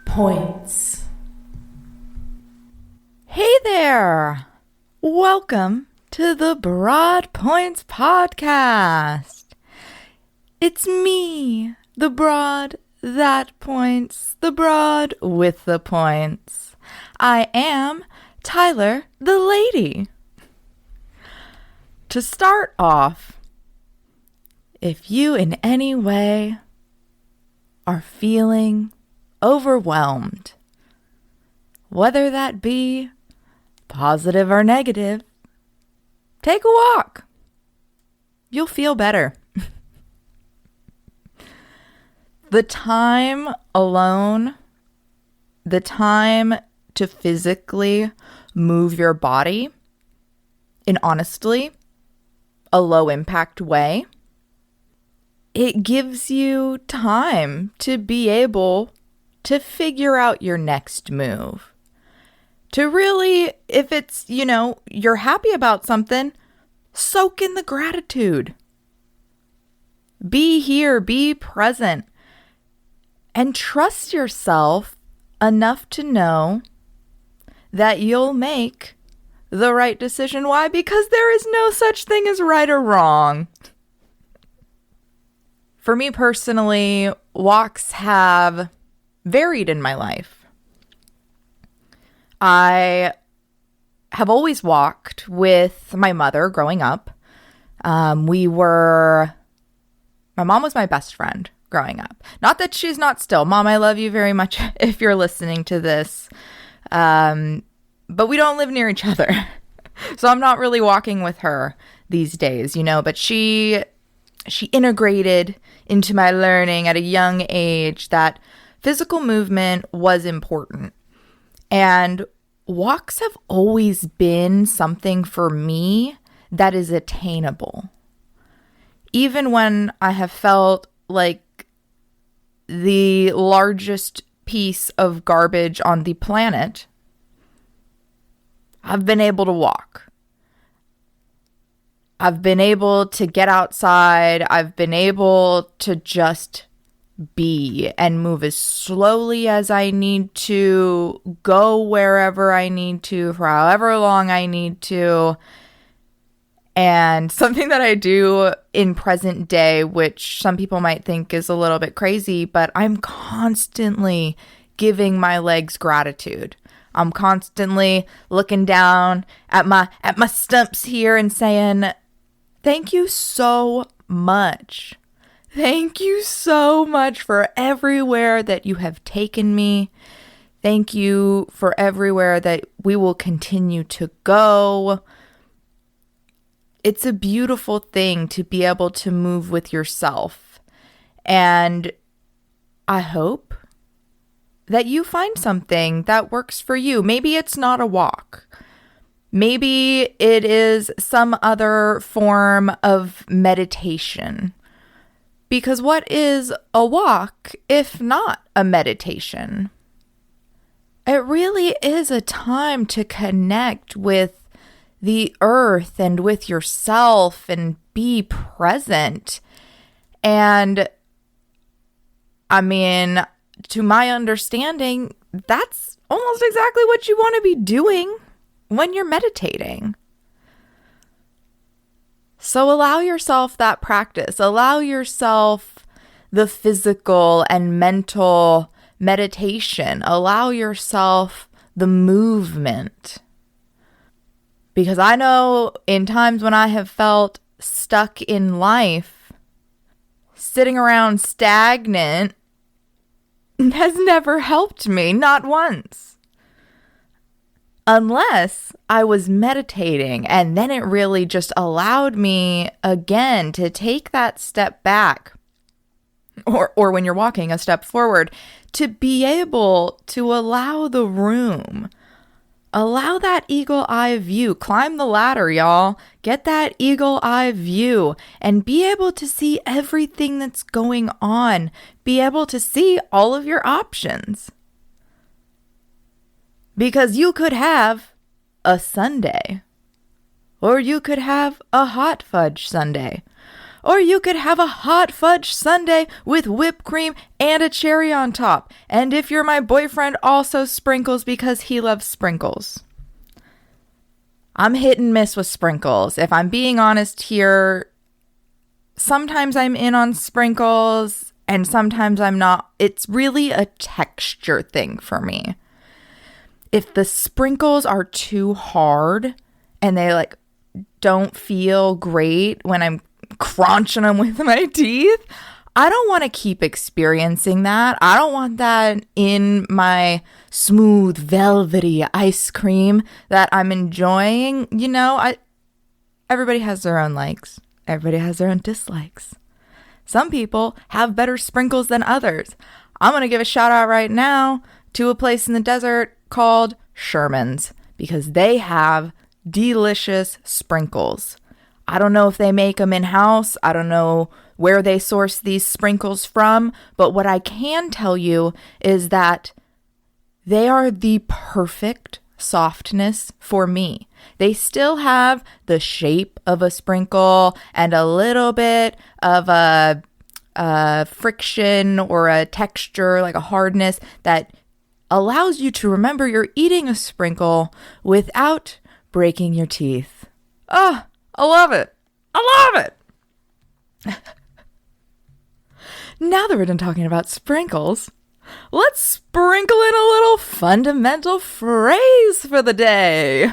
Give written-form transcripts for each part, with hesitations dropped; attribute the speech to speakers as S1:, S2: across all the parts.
S1: Points. Hey there! Welcome to the Broad Points Podcast. It's me, the broad that points, the broad with the points. I am Tyler the Lady. To start off, if you in any way are feeling overwhelmed, whether that be positive or negative, take a walk. You'll feel better. The time alone, the time to physically move your body in honestly a low impact way, it gives you time to be able to figure out your next move. To really, if it's, you're happy about something, soak in the gratitude. Be here, be present, and trust yourself enough to know that you'll make the right decision. Why? Because there is no such thing as right or wrong. For me personally, walks have varied in my life. I have always walked with my mother growing up. My mom was my best friend growing up. Not that she's not still. Mom, I love you very much if you're listening to this. But we don't live near each other. So I'm not really walking with her these days, but she integrated into my learning at a young age that physical movement was important. And walks have always been something for me that is attainable. Even when I have felt like the largest piece of garbage on the planet, I've been able to walk. I've been able to get outside. I've been able to just be and move as slowly as I need to, go wherever I need to, for however long I need to. And something that I do in present day, which some people might think is a little bit crazy, but I'm constantly giving my legs gratitude. I'm constantly looking down at my stumps here and saying, thank you so much. Thank you so much for everywhere that you have taken me. Thank you for everywhere that we will continue to go. It's a beautiful thing to be able to move with yourself. And I hope that you find something that works for you. Maybe it's not a walk. Maybe it is some other form of meditation. Because what is a walk if not a meditation? It really is a time to connect with the earth and with yourself and be present. And to my understanding, that's almost exactly what you want to be doing when you're meditating. So allow yourself that practice. Allow yourself the physical and mental meditation. Allow yourself the movement. Because I know in times when I have felt stuck in life, sitting around stagnant has never helped me, not once. Unless I was meditating, and then it really just allowed me again to take that step back, or when you're walking, a step forward, to be able to allow the room Allow that eagle eye view. Climb the ladder, y'all. Get that eagle eye view and be able to see everything that's going on. Be able to see all of your options. Because you could have a sundae, or you could have a hot fudge sundae, or you could have a hot fudge sundae with whipped cream and a cherry on top. And if you're my boyfriend, also sprinkles because he loves sprinkles. I'm hit and miss with sprinkles. If I'm being honest here, sometimes I'm in on sprinkles and sometimes I'm not. It's really a texture thing for me. If the sprinkles are too hard and they like don't feel great when I'm crunching them with my teeth, I don't want to keep experiencing that. I don't want that in my smooth, velvety ice cream that I'm enjoying. You know, everybody has their own likes. Everybody has their own dislikes. Some people have better sprinkles than others. I'm going to give a shout out right now to a place in the desert called Sherman's because they have delicious sprinkles. I don't know if they make them in-house. I don't know where they source these sprinkles from, but what I can tell you is that they are the perfect softness for me. They still have the shape of a sprinkle and a little bit of a friction or a texture, like a hardness that allows you to remember you're eating a sprinkle without breaking your teeth. Oh, I love it. I love it. Now that we're done talking about sprinkles, let's sprinkle in a little fundamental phrase for the day.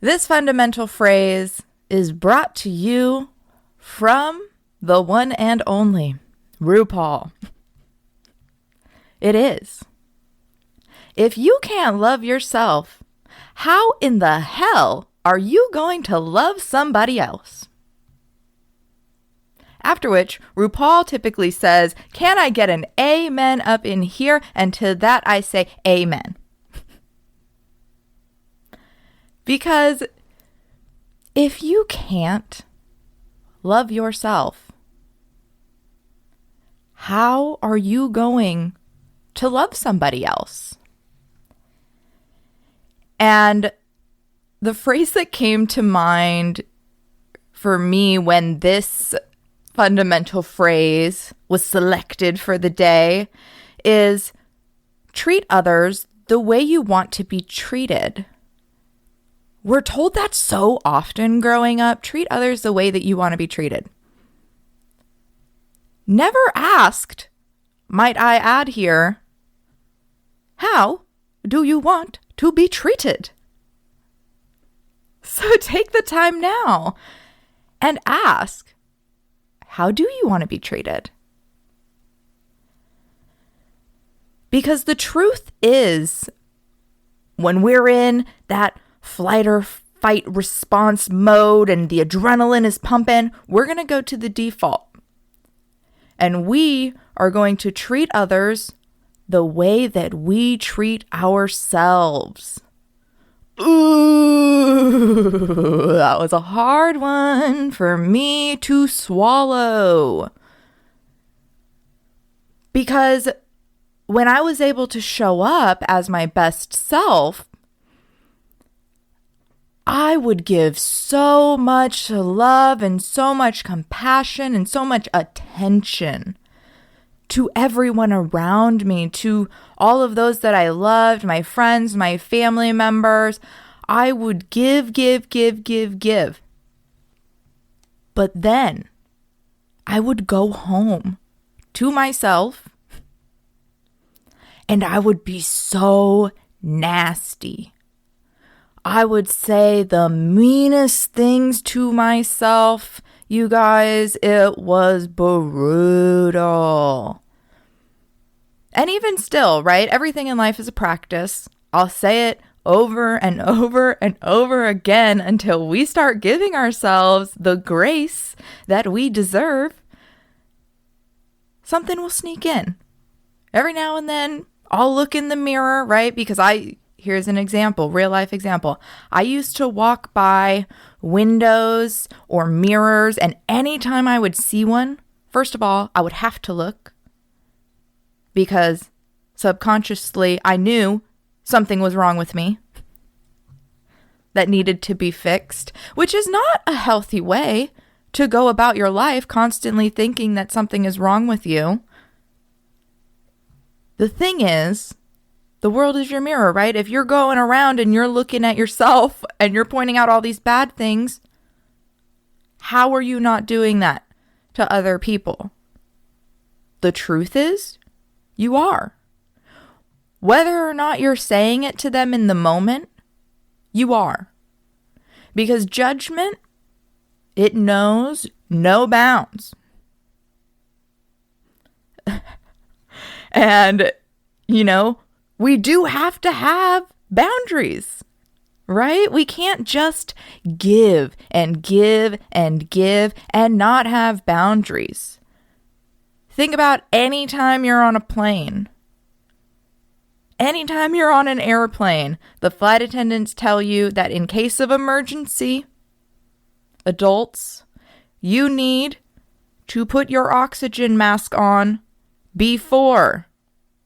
S1: This fundamental phrase is brought to you from the one and only RuPaul. It is: if you can't love yourself, how in the hell are you going to love somebody else? After which, RuPaul typically says, "Can I get an amen up in here?" And to that I say, amen. Because if you can't love yourself, how are you going to love somebody else? And the phrase that came to mind for me when this fundamental phrase was selected for the day is treat others the way you want to be treated. We're told that so often growing up. Treat others the way that you want to be treated. Never asked, might I add here, how do you want to be treated? So take the time now and ask, how do you want to be treated? Because the truth is, when we're in that flight or fight response mode and the adrenaline is pumping, we're going to go to the default. And we are going to treat others the way that we treat ourselves. Ooh, that was a hard one for me to swallow. Because when I was able to show up as my best self, I would give so much love and so much compassion and so much attention to everyone around me, to all of those that I loved, my friends, my family members. I would give. But then I would go home to myself and I would be so nasty. I would say the meanest things to myself. You guys, it was brutal. And even still, right? Everything in life is a practice. I'll say it over and over and over again until we start giving ourselves the grace that we deserve. Something will sneak in. Every now and then, I'll look in the mirror, right? Because here's an example, real life example. I used to walk by windows or mirrors, and anytime I would see one, first of all, I would have to look because subconsciously I knew something was wrong with me that needed to be fixed, which is not a healthy way to go about your life, constantly thinking that something is wrong with you. The thing is, the world is your mirror, right? If you're going around and you're looking at yourself and you're pointing out all these bad things, how are you not doing that to other people? The truth is, you are. Whether or not you're saying it to them in the moment, you are. Because judgment, it knows no bounds. And, we do have to have boundaries, right? We can't just give and give and give and not have boundaries. Think about any time you're on a plane. Anytime you're on an airplane, the flight attendants tell you that in case of emergency, adults, you need to put your oxygen mask on before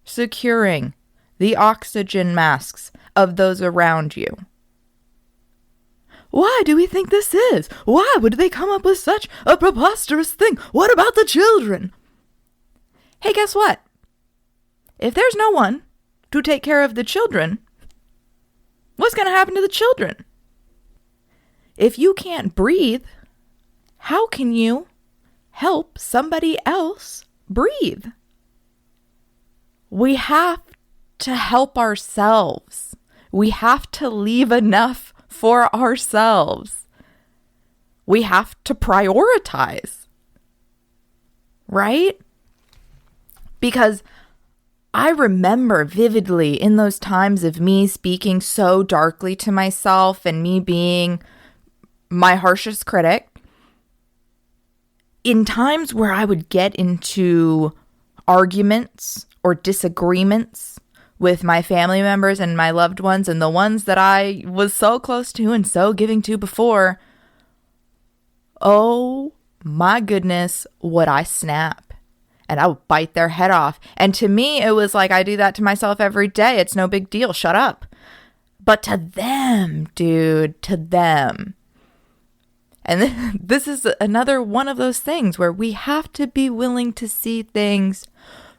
S1: securing the oxygen masks of those around you. Why do we think this is? Why would they come up with such a preposterous thing? What about the children? Hey, guess what? If there's no one to take care of the children, what's going to happen to the children? If you can't breathe, how can you help somebody else breathe? We have to help ourselves. We have to leave enough for ourselves. We have to prioritize, right? Because I remember vividly in those times of me speaking so darkly to myself and me being my harshest critic, in times where I would get into arguments or disagreements with my family members and my loved ones and the ones that I was so close to and so giving to before, oh my goodness, would I snap. And I would bite their head off. And to me, it was like, I do that to myself every day. It's no big deal. Shut up. But to them, dude, to them. And this is another one of those things where we have to be willing to see things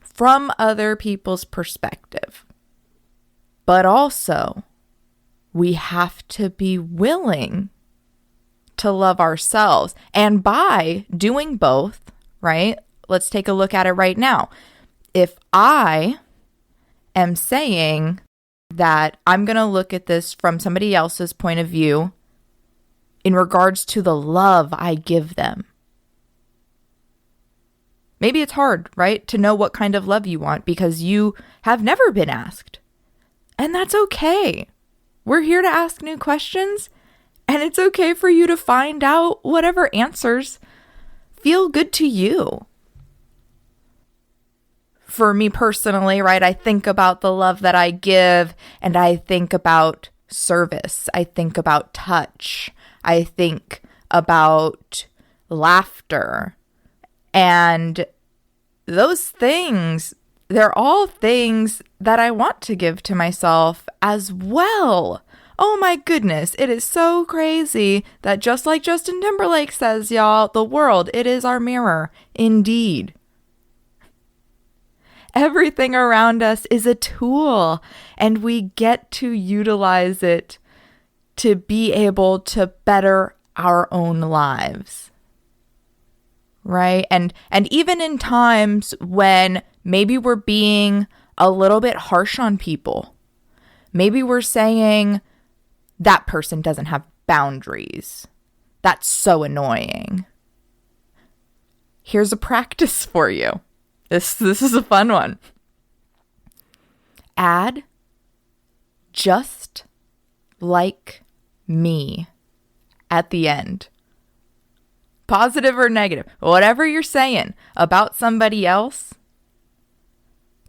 S1: from other people's perspective. But also, we have to be willing to love ourselves. And by doing both, right? Let's take a look at it right now. If I am saying that I'm going to look at this from somebody else's point of view in regards to the love I give them. Maybe it's hard, right, to know what kind of love you want because you have never been asked. And that's okay. We're here to ask new questions, and it's okay for you to find out whatever answers feel good to you. For me personally, right, I think about the love that I give, and I think about service. I think about touch. I think about laughter. And those things, they're all things that I want to give to myself as well. Oh my goodness, it is so crazy that just like Justin Timberlake says, y'all, the world, it is our mirror. Indeed. Everything around us is a tool, and we get to utilize it to be able to better our own lives. Right? And even in times when maybe we're being a little bit harsh on people, maybe we're saying that person doesn't have boundaries. That's so annoying. Here's a practice for you. This is a fun one. Add just like me at the end. Positive or negative, whatever you're saying about somebody else,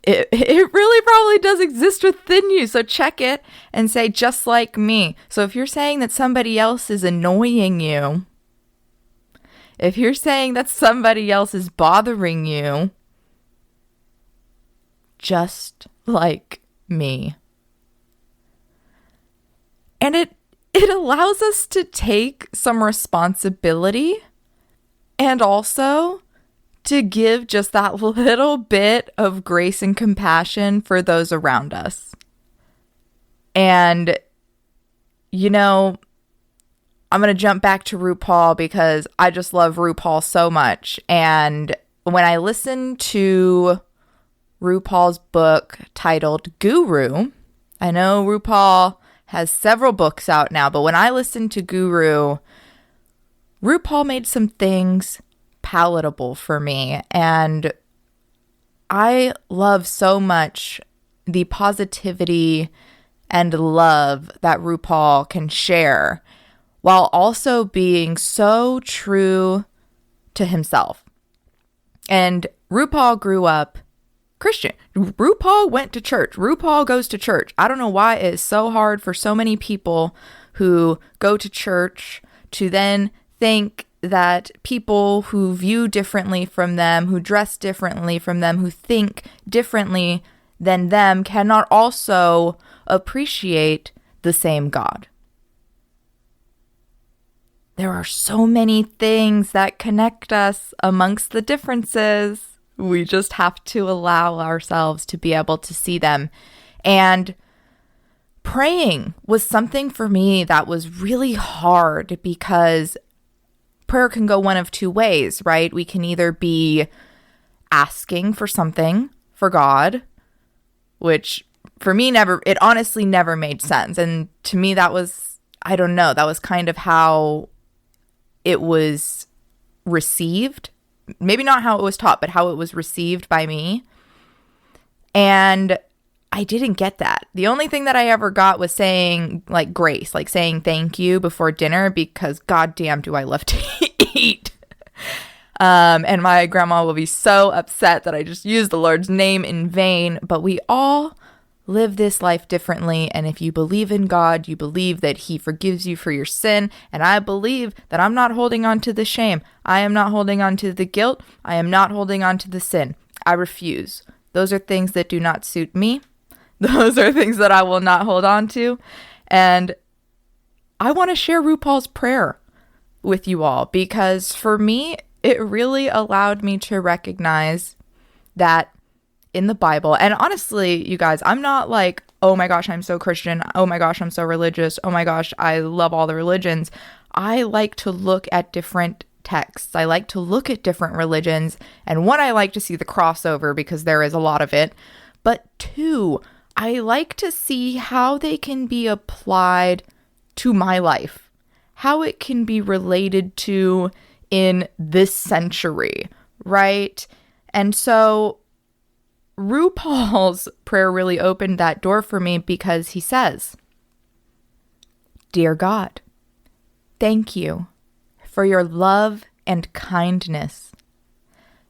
S1: it really probably does exist within you. So check it and say, just like me. So if you're saying that somebody else is annoying you, if you're saying that somebody else is bothering you, just like me. And it allows us to take some responsibility and also to give just that little bit of grace and compassion for those around us. And, you know, I'm going to jump back to RuPaul because I just love RuPaul so much. And when I listen to RuPaul's book titled Guru, I know RuPaul has several books out now, but when I listened to Guru, RuPaul made some things palatable for me, and I love so much the positivity and love that RuPaul can share while also being so true to himself. And RuPaul grew up Christian. RuPaul went to church. RuPaul goes to church. I don't know why it is so hard for so many people who go to church to then think that people who view differently from them, who dress differently from them, who think differently than them cannot also appreciate the same God. There are so many things that connect us amongst the differences. We just have to allow ourselves to be able to see them. And praying was something for me that was really hard because prayer can go one of two ways, right? We can either be asking for something for God, which for me it honestly never made sense. And to me, that was, I don't know, that was kind of how it was received. Maybe not how it was taught, but how it was received by me. And I didn't get that. The only thing that I ever got was saying like grace, like saying thank you before dinner, because goddamn do I love to eat. And my grandma will be so upset that I just used the Lord's name in vain. But we all live this life differently. And if you believe in God, you believe that he forgives you for your sin. And I believe that I'm not holding on to the shame. I am not holding on to the guilt. I am not holding on to the sin. I refuse. Those are things that do not suit me. Those are things that I will not hold on to. And I want to share RuPaul's prayer with you all because for me, it really allowed me to recognize that in the Bible, and honestly, you guys, I'm not like, oh my gosh, I'm so Christian. Oh my gosh, I'm so religious. Oh my gosh, I love all the religions. I like to look at different texts. I like to look at different religions. And one, I like to see the crossover because there is a lot of it. But two, I like to see how they can be applied to my life, how it can be related to in this century, right? And so RuPaul's prayer really opened that door for me because he says, "Dear God, thank you for your love and kindness,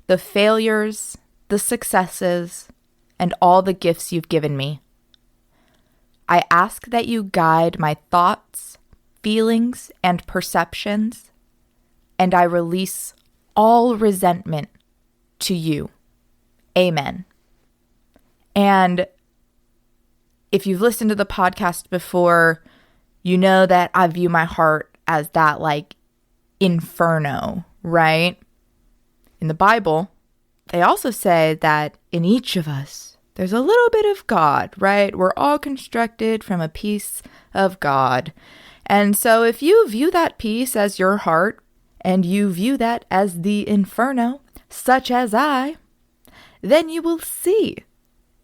S1: the failures, the successes, and all the gifts you've given me. I ask that you guide my thoughts, feelings, and perceptions, and I release all resentment to you. Amen." And if you've listened to the podcast before, you know that I view my heart as that like inferno, right? In the Bible, they also say that in each of us, there's a little bit of God, right? We're all constructed from a piece of God. And so if you view that piece as your heart and you view that as the inferno, such as I, then you will see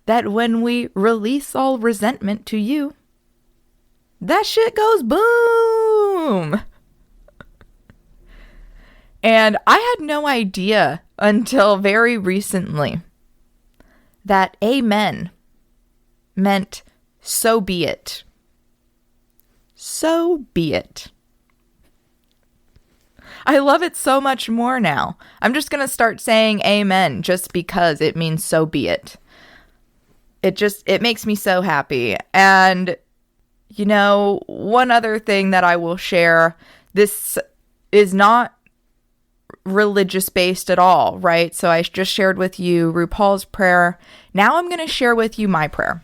S1: that when we release all resentment to you, that shit goes boom. And I had no idea until very recently that amen meant so be it. So be it. I love it so much more now. I'm just going to start saying amen just because it means so be it. It makes me so happy. And, one other thing that I will share, this is not religious based at all, right? So I just shared with you RuPaul's prayer. Now I'm going to share with you my prayer.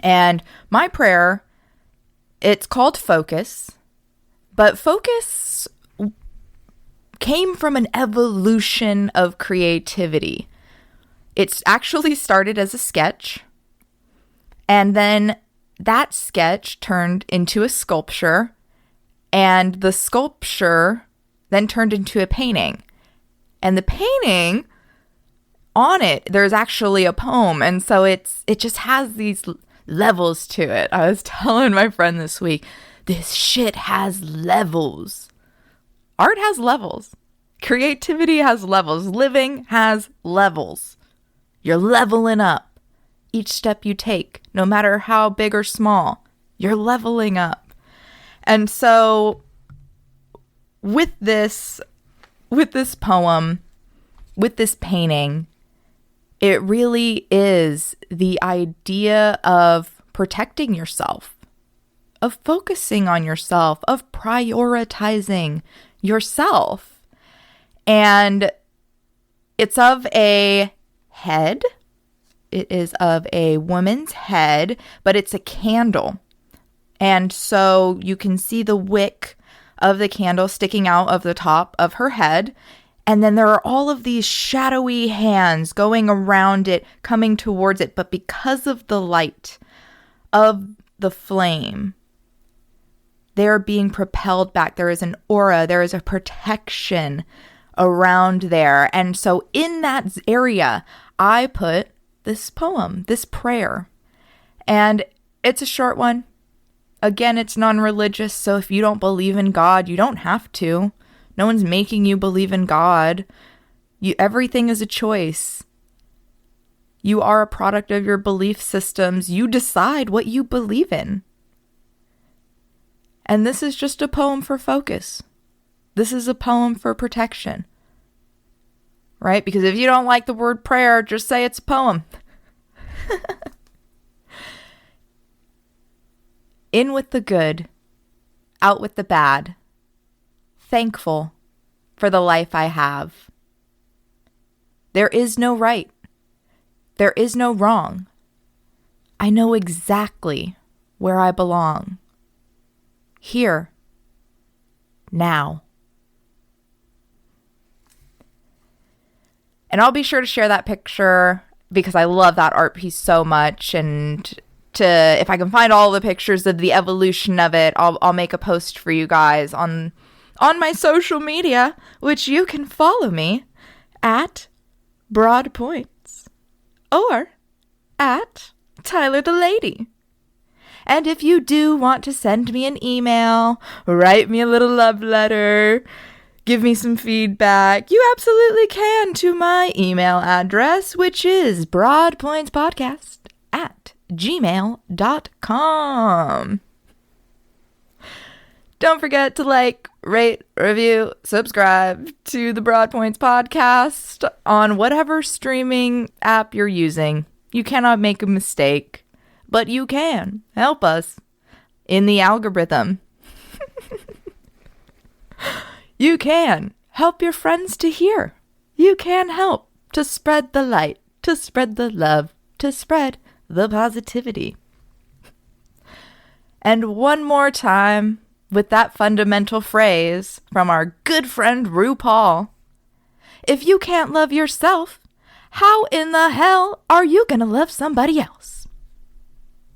S1: And my prayer, it's called Focus, but Focus came from an evolution of creativity. It's actually started as a sketch, and then that sketch turned into a sculpture, and the sculpture then turned into a painting. And the painting, on it, there's actually a poem, and so it just has these levels to it. I was telling my friend this week, this shit has levels. Art has levels. Creativity has levels. Living has levels. You're leveling up each step you take, no matter how big or small. You're leveling up. And so with this poem, with this painting, it really is the idea of protecting yourself, of focusing on yourself, of prioritizing yourself. And it's of a head. It is of a woman's head, but it's a candle. And so you can see the wick of the candle sticking out of the top of her head. And then there are all of these shadowy hands going around it, coming towards it. But because of the light of the flame, they're being propelled back. There is an aura. There is a protection around there. And so in that area, I put this poem, this prayer. And it's a short one. Again, it's non-religious. So if you don't believe in God, you don't have to. No one's making you believe in God. Everything is a choice. You are a product of your belief systems. You decide what you believe in. And this is just a poem for focus. This is a poem for protection. Right? Because if you don't like the word prayer, just say it's a poem. In with the good, out with the bad. Thankful for the life I have. There is no right. There is no wrong. I know exactly where I belong. Here. Now. And I'll be sure to share that picture because I love that art piece so much. And if I can find all the pictures of the evolution of it, I'll make a post for you guys on my social media, which you can follow me at Broadpoints or at Tyler the Lady. And if you do want to send me an email, write me a little love letter, give me some feedback, you absolutely can to my email address, which is broadpointspodcast@gmail.com. Don't forget to like, rate, review, subscribe to the Broadpoints podcast on whatever streaming app you're using. You cannot make a mistake, but you can help us in the algorithm. You can help your friends to hear. You can help to spread the light, to spread the love, to spread the positivity. And one more time, with that fundamental phrase from our good friend RuPaul. If you can't love yourself, how in the hell are you gonna love somebody else?